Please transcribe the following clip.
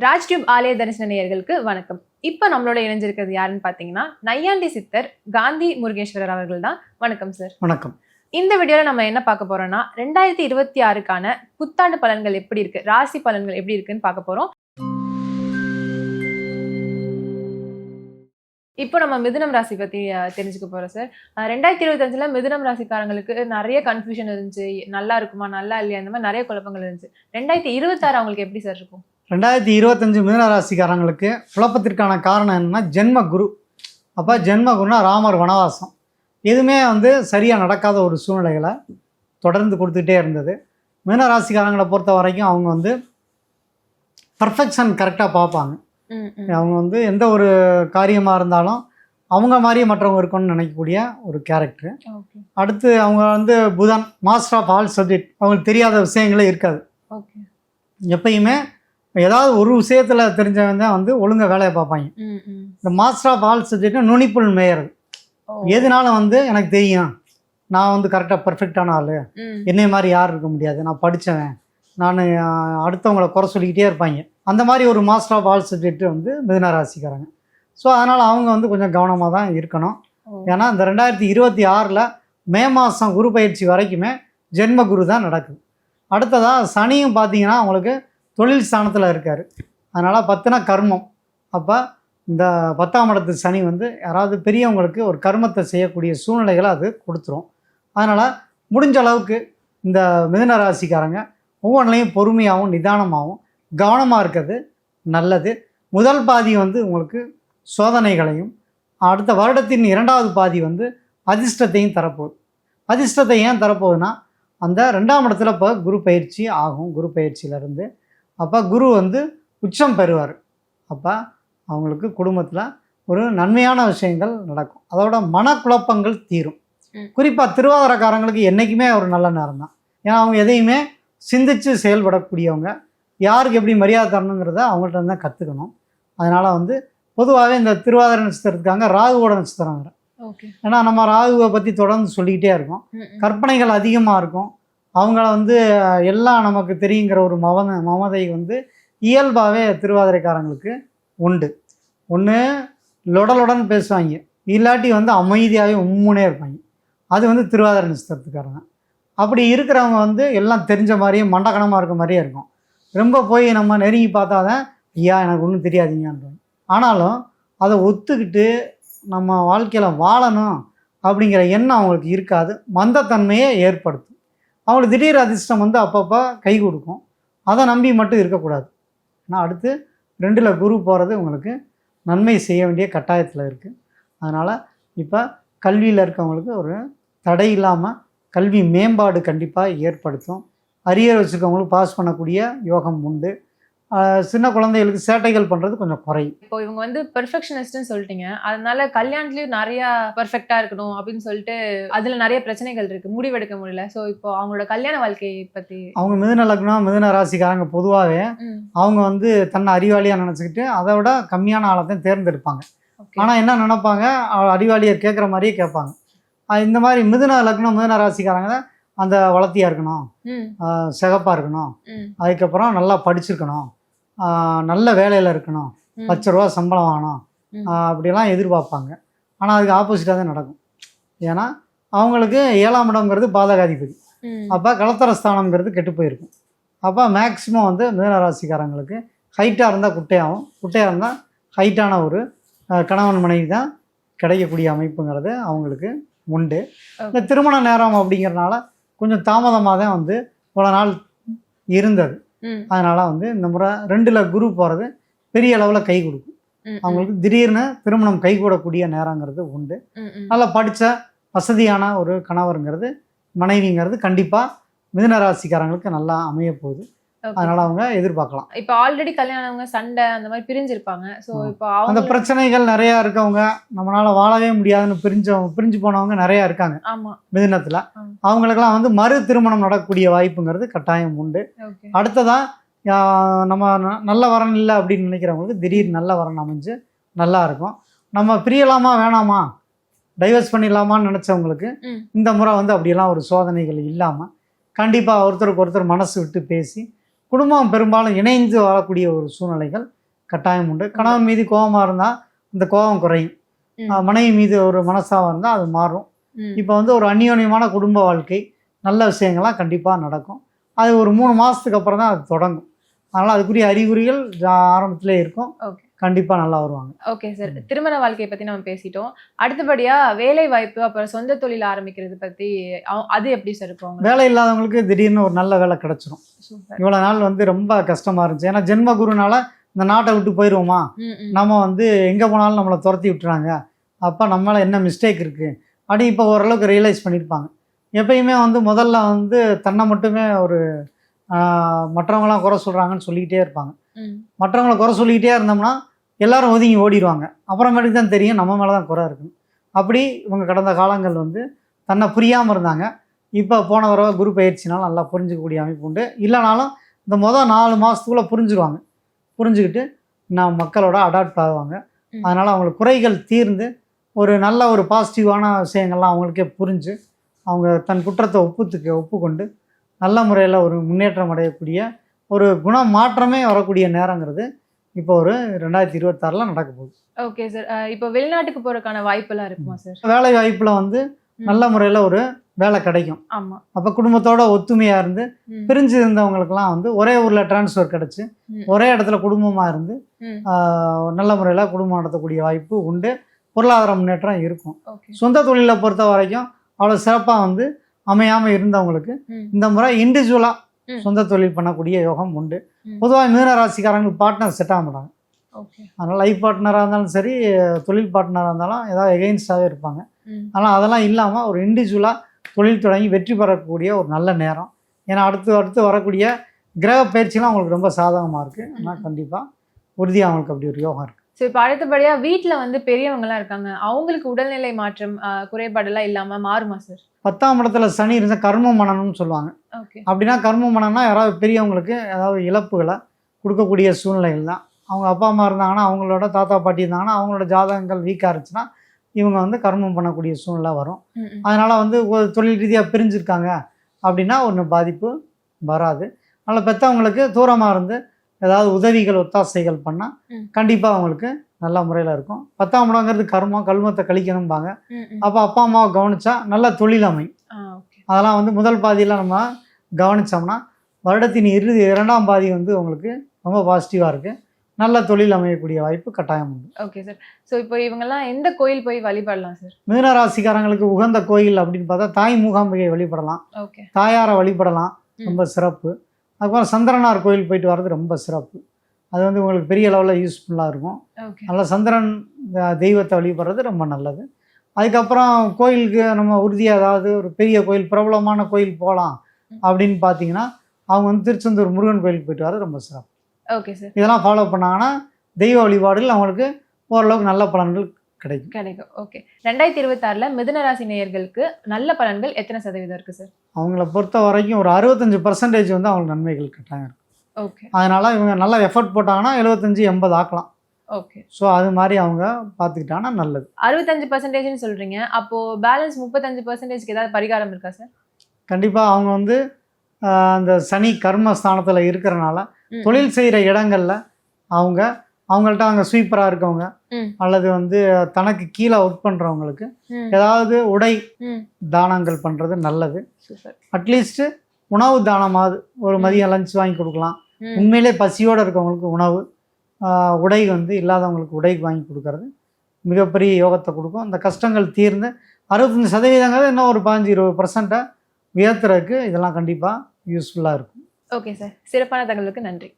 Raj tube ஆலய தரிசன நேயர்களுக்கு வணக்கம். இப்ப நம்மளோட இணைஞ்சிருக்கிறது யாருன்னு பாத்தீங்கன்னா நையாண்டி சித்தர் காந்தி முருகேஸ்வரர் அவர்கள் தான். வணக்கம் சார். வணக்கம். இந்த வீடியோல நம்ம என்ன பார்க்க போறோம்னா 2026க்கான புத்தாண்டு பலன்கள் எப்படி இருக்கு, ராசி பலன்கள் எப்படி இருக்குன்னு பார்க்க போறோம். இப்போ நம்ம மிதுனம் ராசி பத்தி தெரிஞ்சுக்க போறோம் சார். 2025ல மிதுனம் ராசிக்காரங்களுக்கு நிறைய கன்ஃபியூஷன் இருந்துச்சு. நல்லா இருக்குமா நல்லா இல்லையா, இந்த மாதிரி நிறைய குழப்பங்கள் இருந்துச்சு. 2026 அவங்களுக்கு எப்படி சார் இருக்கும்? 2025 மிதுன ராசிக்காரங்களுக்கு குழப்பத்திற்கான காரணம் என்னன்னா ஜென்ம குரு. அப்போ ஜென்ம குருனா ராமர் வனவாசம். எதுவுமே சரியாக நடக்காத ஒரு சூழ்நிலைகளை தொடர்ந்து கொடுத்துக்கிட்டே இருந்தது. மிதுன ராசிக்காரங்களை பொறுத்த வரைக்கும் அவங்க பர்ஃபெக்ஷன் கரெக்டாக பார்ப்பாங்க. அவங்க எந்த ஒரு காரியமாக இருந்தாலும் அவங்க மாதிரியே மற்றவங்க இருக்கணும்னு நினைக்கக்கூடிய ஒரு கேரக்டரு. அடுத்து அவங்க புதன் மாஸ்டர் ஆஃப் ஆல் சப்ஜெக்ட். அவங்களுக்கு தெரியாத விஷயங்களே இருக்காது. எப்பயுமே ஏதாவது ஒரு விஷயத்தில் தெரிஞ்சவங்க தான் ஒழுங்காக வேலையை பார்ப்பாங்க. இந்த மாஸ்டர் ஆஃப் ஆல் சப்ஜெக்ட்னா நுனிப்புள் மேயறது. எதுனாலும் எனக்கு தெரியும், நான் கரெக்டாக பர்ஃபெக்டான ஆள், என்னை மாதிரி யார் இருக்க முடியாது, நான் படித்தவன், நான் அடுத்தவங்களை குறை சொல்லிக்கிட்டே இருப்பாங்க. அந்த மாதிரி ஒரு மாஸ்டர் ஆஃப் ஆல் சப்ஜெக்ட் மிதுன ராசிக்காரங்க. ஸோ அதனால் அவங்க கொஞ்சம் கவனமாக தான் இருக்கணும். ஏன்னா இந்த 2026 மே மாதம் குரு பயிற்சி வரைக்குமே ஜென்ம குரு தான் நடக்குது. அடுத்ததாக சனியும் பார்த்தீங்கன்னா அவங்களுக்கு தொழில் ஸ்தானத்தில் இருக்கார். அதனால் 10னா கர்மம். அப்போ இந்த 10ஆம் இடத்து சனி யாராவது பெரியவங்களுக்கு ஒரு கர்மத்தை செய்யக்கூடிய சூழ்நிலைகளை அது கொடுத்துரும். அதனால் முடிஞ்ச அளவுக்கு இந்த மிதுன ராசிக்காரங்க ஒவ்வொன்றிலையும் பொறுமையாகவும் நிதானமாகவும் கவனமாக இருக்கிறது நல்லது. முதல் பாதி உங்களுக்கு சோதனைகளையும், அடுத்த வருடத்தின் 2வது பாதி அதிர்ஷ்டத்தையும் தரப்போகுது. அதிர்ஷ்டத்தை ஏன் தரப்போகுதுன்னா அந்த 2ஆம் இடத்துல இப்போ குரு பயிற்சி ஆகும். குரு பயிற்சியிலேருந்து அப்போ குரு உச்சம் பெறுவார். அப்போ அவங்களுக்கு குடும்பத்தில் ஒரு நன்மையான விஷயங்கள் நடக்கும். அதோட மனக்குழப்பங்கள் தீரும். குறிப்பாக திருவாதிரக்காரங்களுக்கு என்றைக்குமே ஒரு நல்ல நேரம் தான். ஏன்னா அவங்க எதையுமே சிந்தித்து செயல்படக்கூடியவங்க. யாருக்கு எப்படி மரியாதை தரணுங்கிறத அவங்கள்ட்ட தான் கற்றுக்கணும். அதனால் பொதுவாகவே இந்த திருவாதிரை நட்சத்திரத்துக்காங்க ராகுவோட நட்சத்திரம் வேறு. ஏன்னா நம்ம ராகுவை பற்றி தொடர்ந்து சொல்லிக்கிட்டே இருக்கோம். கற்பனைகள் அதிகமாக இருக்கும். அவங்கள எல்லாம் நமக்கு தெரியுங்கிற ஒரு மமதை இயல்பாகவே திருவாதிரைக்காரங்களுக்கு உண்டு. ஒன்று லொடலுடன் பேசுவாங்க, இல்லாட்டி அமைதியாகவே உம்முனே இருப்பாங்க. அது திருவாதிரை நட்சத்திரத்துக்காரங்க. அப்படி இருக்கிறவங்க எல்லாம் தெரிஞ்ச மாதிரியே மண்டகணமாக இருக்க மாதிரியே இருக்கும். ரொம்ப போய் நம்ம நெருங்கி பார்த்தாதான் ஐயா எனக்கு ஒன்றும் தெரியாதீங்கன்றாங்க. ஆனாலும் அதை ஒத்துக்கிட்டு நம்ம வாழ்க்கையில் வாழணும் அப்படிங்கிற எண்ணம் அவங்களுக்கு இருக்காது. மந்தத்தன்மையை ஏற்படுத்தும். அவங்களுக்கு திடீர் அதிர்ஷ்டம் அப்பப்போ கை கொடுக்கும். அதை நம்பி மட்டும் இருக்கக்கூடாது. ஆனால் அடுத்து 2ல் குரு போகிறது உங்களுக்கு நன்மை செய்ய வேண்டிய கட்டாயத்தில் இருக்குது. அதனால் இப்போ கல்வியில் இருக்கவங்களுக்கு ஒரு தடை இல்லாமல் கல்வி மேம்பாடு கண்டிப்பாக ஏற்படுத்தும். அரியர் வச்சுருக்கவங்களுக்கு பாஸ் பண்ணக்கூடிய யோகம் உண்டு. சின்ன குழந்தைகளுக்கு சேட்டைகள் பண்ணுறது கொஞ்சம் குறையும். இப்போ இவங்க பெர்ஃபெக்ஷனிஸ்ட்னு சொல்லிட்டீங்க. அதனால கல்யாணத்துலேயும் நிறையா பர்ஃபெக்டாக இருக்கணும் அப்படின்னு சொல்லிட்டு அதில் நிறைய பிரச்சனைகள் இருக்குது, முடிவெடுக்க முடியல. ஸோ இப்போ அவங்களோட கல்யாண வாழ்க்கையை பற்றி அவங்க மிதுன லக்னம் மிதுன ராசிக்காரங்க பொதுவாகவே அவங்க தன்னை அறிவாளியாக நினச்சிக்கிட்டு அதை விட கம்மியான ஆளத்தையும் தேர்ந்தெடுப்பாங்க. ஆனால் என்ன நினைப்பாங்க, அறிவாளியை கேட்குற மாதிரியே கேட்பாங்க. இந்த மாதிரி மிதுன லக்னம் மிதுன ராசிக்காரங்க தான் அந்த வளர்த்தியாக இருக்கணும், சிகப்பாக இருக்கணும், அதுக்கப்புறம் நல்லா படிச்சிருக்கணும், நல்ல வேலையில் இருக்கணும், 10 ரூபா சம்பளம் வாங்கணும், அப்படிலாம் எதிர்பார்ப்பாங்க. ஆனால் அதுக்கு ஆப்போசிட்டாக தான் நடக்கும். ஏன்னா அவங்களுக்கு 7ஆம் இடம்ங்கிறது பாதகாதிபதி. அப்போ கலத்தரஸ்தானம்ங்கிறது கெட்டு போயிருக்கும். அப்போ மேக்சிமம் மிதுன ராசிக்காரங்களுக்கு ஹைட்டாக இருந்தால் குட்டையாகும், குட்டையாக இருந்தால் ஹைட்டான ஒரு கணவன் மனைவி தான் கிடைக்கக்கூடிய அமைப்புங்கிறது அவங்களுக்கு உண்டு. இந்த திருமண நேரம் அப்படிங்கிறனால கொஞ்சம் தாமதமாக தான் இவ்வளோ நாள் இருந்தது. அதனால் இந்த முறை 2ல் குரு போகிறது பெரிய அளவில் கை கொடுக்கும். அவங்களுக்கு திடீர்னு திருமணம் கைகூடக்கூடிய நேரங்கிறது உண்டு. நல்லா படித்த வசதியான ஒரு கணவருங்கிறது மனைவிங்கிறது கண்டிப்பாக மிதுன ராசிக்காரங்களுக்கு நல்லா அமைய போகுது. அதனால அவங்க எதிர்பார்க்கலாம். இப்போ ஆல்ரெடி கல்யாணவங்க சண்டை அந்த மாதிரி பிரிஞ்சிருப்பாங்க. ஸோ இப்போ அந்த பிரச்சனைகள் நிறையா இருக்கவங்க, நம்மளால வாழவே முடியாதுன்னு பிரிஞ்சு போனவங்க நிறையா இருக்காங்க மிதுனத்தில். அவங்களுக்கெல்லாம் மறு திருமணம் நடக்கக்கூடிய வாய்ப்புங்கிறது கட்டாயம் உண்டு. அடுத்ததாக நம்ம நல்ல வரன் இல்லை அப்படின்னு நினைக்கிறவங்களுக்கு திடீர் நல்ல வரன் அமைஞ்சு நல்லா இருக்கும். நம்ம பிரியலாமா வேணாமா, டைவர்ஸ் பண்ணிடலாமான்னு நினச்சவங்களுக்கு இந்த முறை அப்படியெல்லாம் ஒரு சோதனைகள் இல்லாமல் கண்டிப்பாக ஒருத்தருக்கு ஒருத்தர் மனசு விட்டு பேசி குடும்பம் பெரும்பாலும் இணைந்து வாழக்கூடிய ஒரு சூழ்நிலைகள் கட்டாயம் உண்டு. கணவன் மீது கோபமாக இருந்தால் அந்த கோபம் குறையும், மனைவி மீது ஒரு மனசாக இருந்தால் அது மாறும். இப்போ வந்து ஒரு அந்யோன்யமான குடும்ப வாழ்க்கை நல்ல விஷயங்கள்லாம் கண்டிப்பாக நடக்கும். அது ஒரு 3 மாதத்துக்கு அப்புறம் தான் அது தொடங்கும். அதனால் அதுக்குரிய அறிகுறிகள் ஆரம்பத்திலே இருக்கும். கண்டிப்பாக நல்லா வருவாங்க. ஓகே சார், திருமண வாழ்க்கையை பற்றி நம்ம பேசிட்டோம். அடுத்தபடியாக வேலை வாய்ப்பு அப்புறம் சொந்த தொழில் ஆரம்பிக்கிறது பற்றி அது எப்படி சார் இருக்கும்? வேலை இல்லாதவங்களுக்கு திடீர்னு ஒரு நல்ல வேலை கிடச்சிரும். இவ்வளோ நாள் வந்து ரொம்ப கஷ்டமாக இருந்துச்சு. ஏன்னா ஜென்ம குருனால இந்த நாட்டை விட்டு போயிடுவோமா, நம்ம வந்து எங்கே போனாலும் நம்மளை துரத்தி விட்டுறாங்க, அப்போ நம்மளால் என்ன மிஸ்டேக் இருக்குது அப்படி இப்போ ஓரளவுக்கு ரியலைஸ் பண்ணியிருப்பாங்க. எப்பயுமே வந்து முதல்ல வந்து தன்னை மட்டுமே ஒரு மற்றவங்களாம் குறை சொல்கிறாங்கன்னு சொல்லிக்கிட்டே இருப்பாங்க. மற்றவங்களை குறை சொல்லிக்கிட்டே இருந்தோம்னா எல்லாரும் ஒதுங்கி ஓடிடுவாங்க. அப்புறமேட்டுக்கு தான் தெரியும் நம்ம மேலே தான் குறை இருக்குன்னு. அப்படி இவங்க கடந்த காலங்கள் வந்து தன்னை புரியாமல் இருந்தாங்க. இப்போ போன தடவை குரு பயிற்சினாலும் நல்லா புரிஞ்சிக்கக்கூடிய அமைப்பு உண்டு. இல்லைனாலும் இந்த 4 மாதத்துக்குள்ளே புரிஞ்சுக்குவாங்க. புரிஞ்சுக்கிட்டு நான் மக்களோட அடாப்ட் ஆகுவாங்க. அதனால் அவங்களுக்கு குறைகள் தீர்ந்து ஒரு நல்ல ஒரு பாசிட்டிவான விஷயங்கள்லாம் அவங்களுக்கே புரிஞ்சு அவங்க தன் குற்றத்தை ஒப்புக்கொண்டு நல்ல முறையில் ஒரு முன்னேற்றம் அடையக்கூடிய ஒரு குண மாற்றமே வரக்கூடிய நேரங்கிறது இப்போ ஒரு 2026 நடக்க போகுது. ஓகே சார், இப்போ வெளிநாட்டுக்கு போகிறதுக்கான வாய்ப்பெல்லாம் இருக்குமா சார்? வேலை வாய்ப்பில் வந்து நல்ல முறையில் ஒரு வேலை கிடைக்கும். ஆமாம். அப்போ குடும்பத்தோட ஒத்துமையாக இருந்து பிரிஞ்சு இருந்தவங்களுக்கெல்லாம் வந்து ஒரே ஊரில் டிரான்ஸ்ஃபர் கிடச்சி ஒரே இடத்துல குடும்பமாக இருந்து நல்ல முறையில் குடும்பம் நடத்தக்கூடிய வாய்ப்பு உண்டு. பொருளாதார முன்னேற்றம் இருக்கும். சொந்த தொழிலை பொறுத்த வரைக்கும் அவ்வளோ சிறப்பாக வந்து அமையாமல் இருந்தவங்களுக்கு இந்த முறை இண்டிவிஜுவலாக சொந்த தொழில் பண்ணக்கூடிய யோகம் உண்டு. பொதுவாக மீன ராசிக்காரங்களுக்கு பார்ட்னர் செட் ஆக மாட்டாங்க. அதனால் லைஃப் பார்ட்னராக இருந்தாலும் சரி, தொழில் பார்ட்னராக இருந்தாலும் ஏதாவது எகெயின்ஸ்டாகவே இருப்பாங்க. ஆனால் அதெல்லாம் இல்லாமல் ஒரு இண்டிவிஜுவலாக தொழில் தொடங்கி வெற்றி பெறக்கூடிய ஒரு நல்ல நேரம். ஏன்னா அடுத்து வரக்கூடிய கிரக பயிற்சிலாம் அவங்களுக்கு ரொம்ப சாதகமாக இருக்குது. ஆனால் கண்டிப்பாக உறுதியாக அவங்களுக்கு அப்படி ஒரு யோகம் இருக்குது. ஸோ இப்போ அடுத்தபடியாக வீட்டில் வந்து பெரியவங்களாம் இருக்காங்க, அவங்களுக்கு உடல்நிலை மாற்றம் குறைபாடெல்லாம் இல்லாமல் மாறுமா சார்? 10ஆம் இடத்துல சனி இருந்தால் கர்ம மனம்னு சொல்லுவாங்க. அப்படின்னா கர்ம மனம்னா யாராவது பெரியவங்களுக்கு ஏதாவது இழப்புகளை கொடுக்கக்கூடிய சூழ்நிலைகள் தான். அவங்க அப்பா அம்மா இருந்தாங்கன்னா, அவங்களோட தாத்தா பாட்டி இருந்தாங்கன்னா, அவங்களோட ஜாதகங்கள் வீக்காக இருந்துச்சுன்னா இவங்க வந்து கர்மம் பண்ணக்கூடிய சூழ்நிலை வரும். அதனால் வந்து ஒரு தொழில் ரீதியாக பிரிஞ்சிருக்காங்க அப்படின்னா ஒன்றும் பாதிப்பு வராது. அதனால் பெற்றவங்களுக்கு தூரமாக இருந்து ஏதாவது உதவிகள் ஒத்தாசைகள் பண்ணால் கண்டிப்பாக அவங்களுக்கு நல்ல முறையில் இருக்கும். 10ஆம் இடங்கிறது கல்மத்தை கழிக்கணும்பாங்க. அப்போ அப்பா அம்மாவை கவனிச்சா நல்ல தொழில் அமையும். அதெல்லாம் வந்து முதல் பாதியில் நம்ம கவனித்தோம்னா வருடத்தின் 2ஆம் பாதி வந்து உங்களுக்கு ரொம்ப பாசிட்டிவாக இருக்குது. நல்ல தொழில் அமையக்கூடிய வாய்ப்பு கட்டாயம் உண்டு. Okay sir. ஸோ இப்போ இவங்கெல்லாம் எந்த கோயில் போய் வழிபடலாம் சார்? மீன ராசிக்காரங்களுக்கு உகந்த கோயில் அப்படின்னு பார்த்தா தாய் மூகாம்பிகை வழிபடலாம், தாயாரை வழிபடலாம், ரொம்ப சிறப்பு. அதுக்கப்புறம் சந்திரனார் கோயில் போயிட்டு வர்றது ரொம்ப சிறப்பு. அது வந்து உங்களுக்கு பெரிய லெவலில் யூஸ்ஃபுல்லாக இருக்கும். நல்லா சந்திரன் தெய்வத்தை வழிபடுறது ரொம்ப நல்லது. அதுக்கப்புறம் கோயிலுக்கு நம்ம உறுதியாக ஏதாவது ஒரு பெரிய கோயில், பிரபலமான கோயில் போகலாம் அப்படின்னு பார்த்தீங்கன்னா அவங்க வந்து திருச்செந்தூர் முருகன் கோயிலுக்கு போயிட்டு வர்றது ரொம்ப சிறப்பு. Okay sir. இதெல்லாம் ஃபாலோ பண்ணாங்கன்னா தெய்வ வழிபாடுகள் அவங்களுக்கு ஓரளவுக்கு நல்ல பலன்கள் கிடைக்கும். ஓகே. 2026 மிதுன ராசி நேயர்களுக்கு நல்ல பலன்கள் எத்தனை சதவீதம் இருக்குது சார்? அவங்கள பொறுத்த வரைக்கும் ஒரு 65% வந்து அவங்களுக்கு நன்மைகள் கட்டாயம் இருக்கும். ஓகே. அதனால் இவங்க நல்லா எஃபர்ட் போட்டாங்கன்னா 75-80 ஆக்கலாம். ஓகே. ஸோ அது மாதிரி அவங்க பார்த்துக்கிட்டாங்கன்னா நல்லது. 65% சொல்கிறீங்க, அப்போது பேலன்ஸ் 35%க்கு ஏதாவது பரிகாரம் இருக்கா சார்? கண்டிப்பாக அவங்க வந்து அந்த சனி கர்மஸ்தானத்தில் இருக்கிறனால தொழில் செய்கிற இடங்களில் அவங்கள்ட்ட அங்கே ஸ்வீப்பராக இருக்கவங்க அல்லது வந்து தனக்கு கீழே ஒர்க் பண்ணுறவங்களுக்கு ஏதாவது உடை தானங்கள் பண்ணுறது நல்லது. அட்லீஸ்ட்டு உணவு தானமாவது ஒரு மதியம் லஞ்ச் வாங்கி கொடுக்கலாம். உண்மையிலே பசியோடு இருக்கவங்களுக்கு உணவு, உடை வந்து இல்லாதவங்களுக்கு உடை வாங்கி கொடுக்கறது மிகப்பெரிய யோகத்தை கொடுக்கும். அந்த கஷ்டங்கள் தீர்ந்து 65% இன்னும் ஒரு 15-20% உயர்த்துறதுக்கு இதெல்லாம் கண்டிப்பாக யூஸ்ஃபுல்லாக இருக்கும். ஓகே சார், சிறப்பான தகவலுக்கு நன்றி.